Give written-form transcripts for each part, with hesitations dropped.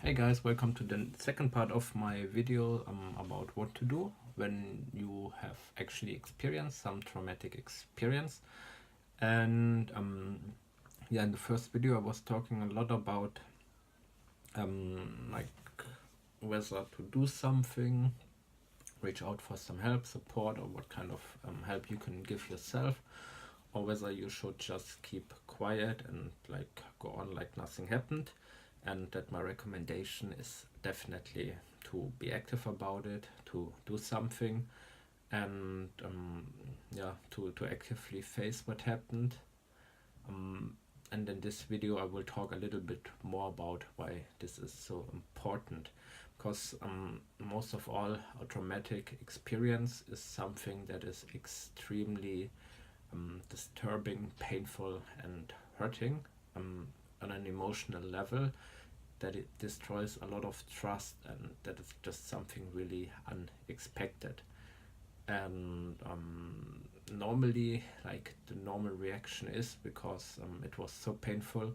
Hey guys, welcome to the second part of my video about what to do when you have actually experienced some traumatic experience. And in the first video I was talking a lot about like whether to do something, reach out for some help, support, or what kind of help you can give yourself, or whether you should just keep quiet and like go on like nothing happened. And that my recommendation is definitely to be active about it, to do something, and to actively face what happened. And in this video I will talk a little bit more about why this is so important, because most of all a traumatic experience is something that is extremely disturbing, painful, and hurting on an emotional level, that it destroys a lot of trust, and that is just something really unexpected. And normally, like the normal reaction is, because it was so painful,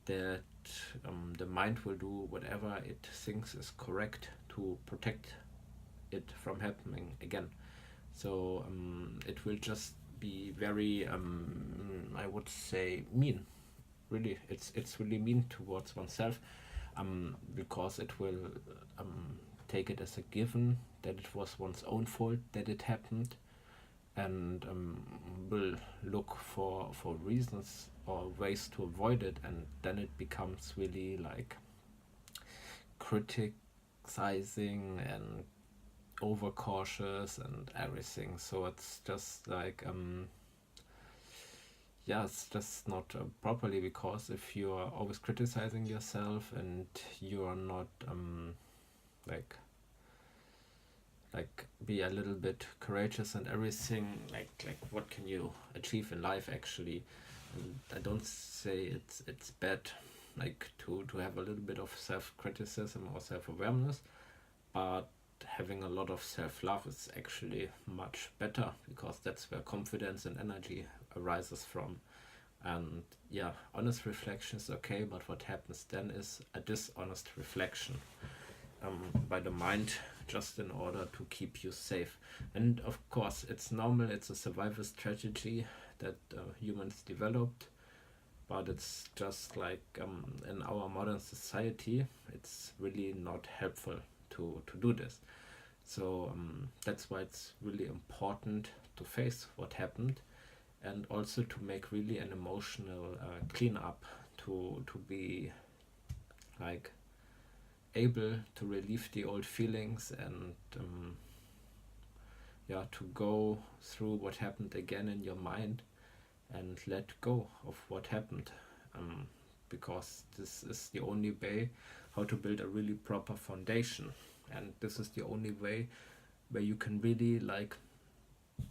that the mind will do whatever it thinks is correct to protect it from happening again. So it will just be very, I would say, mean. Really, it's really mean towards oneself, because it will take it as a given that it was one's own fault that it happened, and will look for reasons or ways to avoid it, and then it becomes really like criticizing and overcautious and everything. So it's just like it's just not properly, because if you are always criticizing yourself and you are not like be a little bit courageous and everything, like what can you achieve in life actually? And I don't say it's bad like to have a little bit of self-criticism or self-awareness, but having a lot of self-love is actually much better, because that's where confidence and energy arises from. And honest reflection is okay, but what happens then is a dishonest reflection by the mind, just in order to keep you safe. And of course it's normal, it's a survival strategy that humans developed, but it's just like in our modern society it's really not helpful to do this. So that's why it's really important to face what happened, and also to make really an emotional cleanup, to be like able to relieve the old feelings, and to go through what happened again in your mind and let go of what happened, because this is the only way how to build a really proper foundation, and this is the only way where you can really like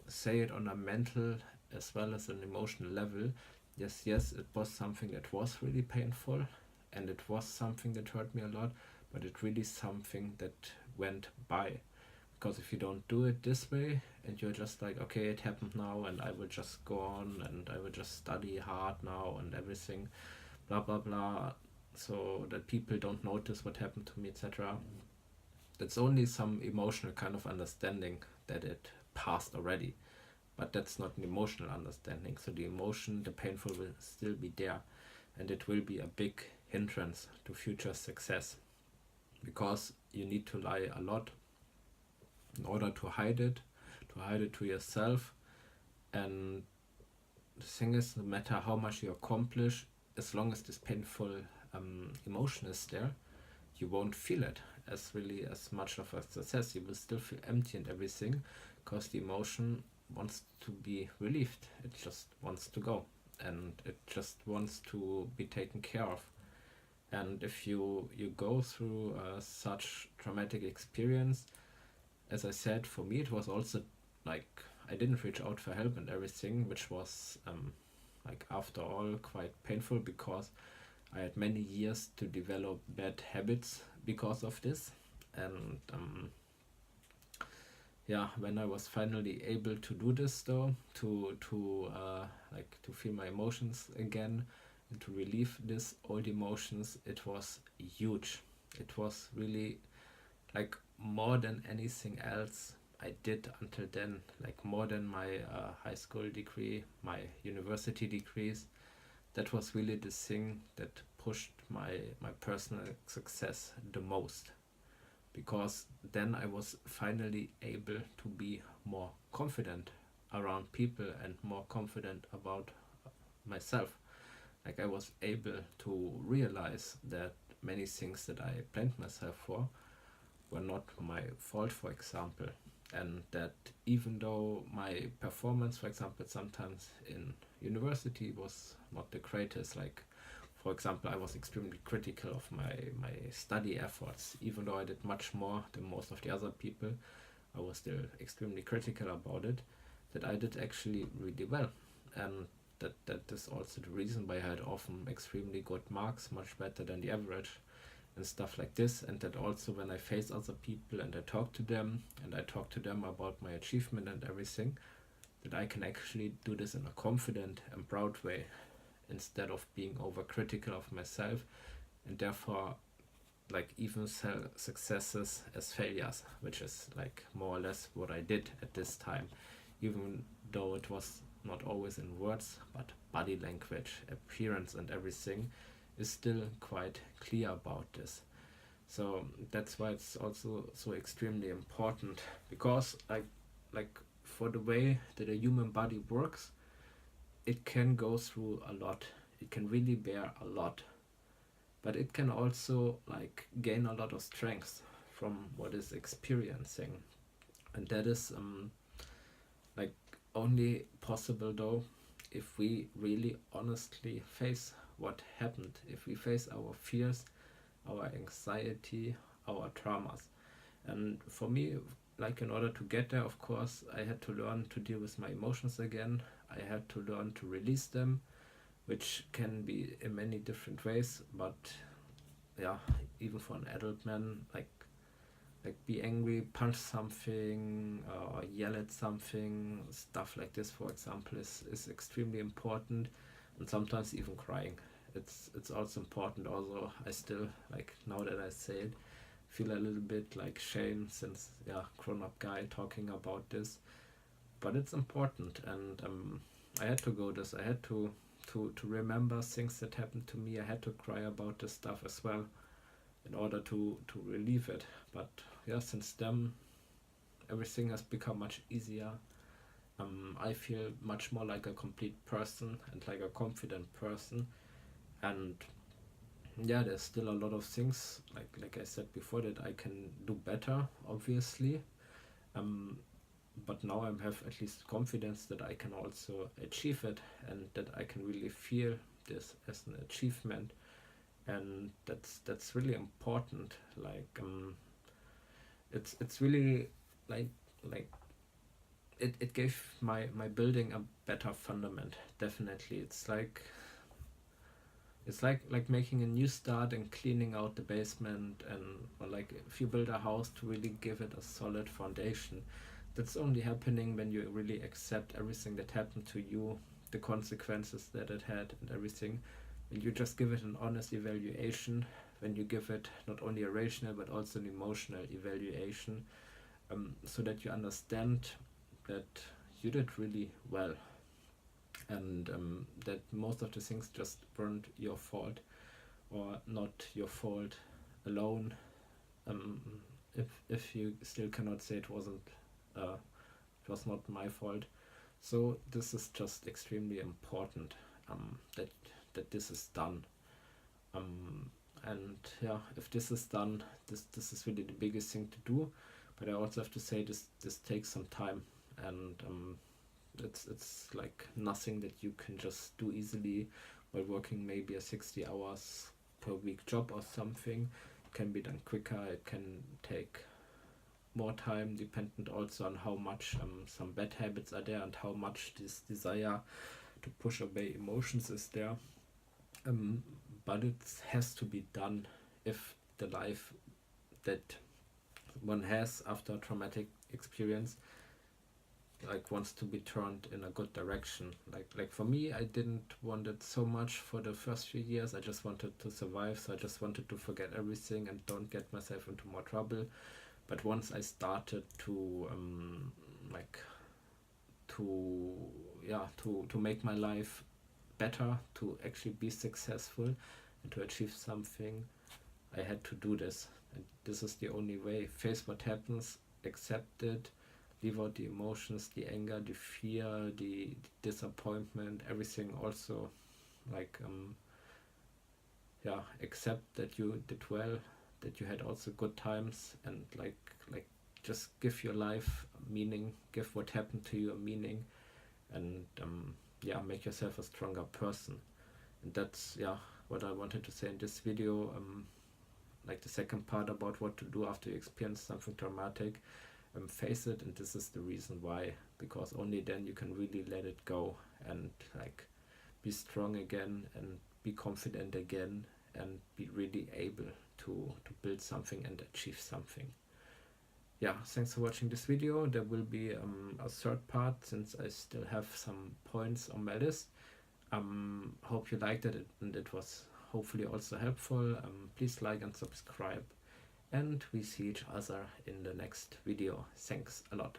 say it on a mental as well as an emotional level. Yes, it was something that was really painful, and it was something that hurt me a lot, but it really something that went by. Because if you don't do it this way, and you're just like, okay, it happened now, and I will just go on, and I will just study hard now and everything, blah blah blah, so that people don't notice what happened to me, etc. That's only some emotional kind of understanding that it passed already, but that's not an emotional understanding. So the emotion, the painful, will still be there, and it will be a big hindrance to future success, because you need to lie a lot in order to hide it to yourself. And the thing is, no matter how much you accomplish, as long as this painful emotion is there, you won't feel it as much of a success. You will still feel empty and everything, because the emotion wants to be relieved. It just wants to go, and it just wants to be taken care of. And if you go through such traumatic experience, as I said, for me it was also like I didn't reach out for help and everything, which was like after all quite painful, because I had many years to develop bad habits because of this. And when I was finally able to do this though, to feel my emotions again and to relieve these old emotions, it was huge. It was really like more than anything else I did until then, like more than my high school degree, my university degrees. That was really the thing that pushed my personal success the most, because then I was finally able to be more confident around people and more confident about myself. Like I was able to realize that many things that I blamed myself for were not my fault, for example, and that even though my performance, for example, sometimes in university was not the greatest, like for example, I was extremely critical of my study efforts, even though I did much more than most of the other people. I was still extremely critical about it, that I did actually really well, and that is also the reason why I had often extremely good marks, much better than the average, and stuff like this. And that also when I face other people and I talk to them and I talk to them about my achievement and everything, that I can actually do this in a confident and proud way, instead of being overcritical of myself, and therefore like even sell successes as failures, which is like more or less what I did at this time, even though it was not always in words, but body language, appearance, and everything is still quite clear about this. So that's why it's also so extremely important, because like for the way that a human body works, it can go through a lot. It can really bear a lot, but it can also like gain a lot of strength from what is experiencing, and that is like only possible though if we really honestly face what happened, if we face our fears, our anxiety, our traumas. And for me, like in order to get there, of course, I had to learn to deal with my emotions again. I had to learn to release them, which can be in many different ways. But yeah, even for an adult man, like be angry, punch something, or yell at something, stuff like this, for example, is extremely important, and sometimes even crying. It's also important. Also, I still, like now that I say it, feel a little bit like shame, since yeah, grown up guy talking about this, but it's important. And I had to go this. I had to remember things that happened to me. I had to cry about this stuff as well, in order to relieve it. But yeah, since then everything has become much easier. I feel much more like a complete person and like a confident person. And yeah, there's still a lot of things, like I said before, that I can do better, obviously. Um, but now I have at least confidence that I can also achieve it, and that I can really feel this as an achievement, and that's really important. Like it's really like like it gave my building a better fundament. Definitely, it's like making a new start and cleaning out the basement, and or like if you build a house to really give it a solid foundation. That's only happening when you really accept everything that happened to you, the consequences that it had and everything. When you just give it an honest evaluation, when you give it not only a rational but also an emotional evaluation, so that you understand that you did really well, and that most of the things just weren't your fault, or not your fault alone. Um, if you still cannot say it was not my fault. So this is just extremely important, that this is done. Um, and yeah, if this is done, this is really the biggest thing to do. But I also have to say this takes some time, and it's like nothing that you can just do easily while working maybe a 60 hours per week job or something. It can be done quicker. It can take more time, dependent also on how much some bad habits are there and how much this desire to push away emotions is there. Um, but it has to be done if the life that one has after a traumatic experience like wants to be turned in a good direction. Like for me, I didn't want it so much for the first few years. I just wanted to survive, so I just wanted to forget everything and don't get myself into more trouble. But once I started to like to to make my life better, to actually be successful and to achieve something, I had to do this. And this is the only way. Face what happens, accept it, leave out the emotions, the anger, the fear, the disappointment, everything. Also, like accept that you did well, that you had also good times, and like just give your life meaning, give what happened to you a meaning, and make yourself a stronger person. And that's what I wanted to say in this video. Like the second part about what to do after you experience something traumatic. Face it, and this is the reason why, because only then you can really let it go and like be strong again and be confident again and be really able to build something and achieve something. Yeah, thanks for watching this video. There will be a third part, since I still have some points on my list. Hope you liked it and it was hopefully also helpful. Please like and subscribe, and we see each other in the next video. Thanks a lot.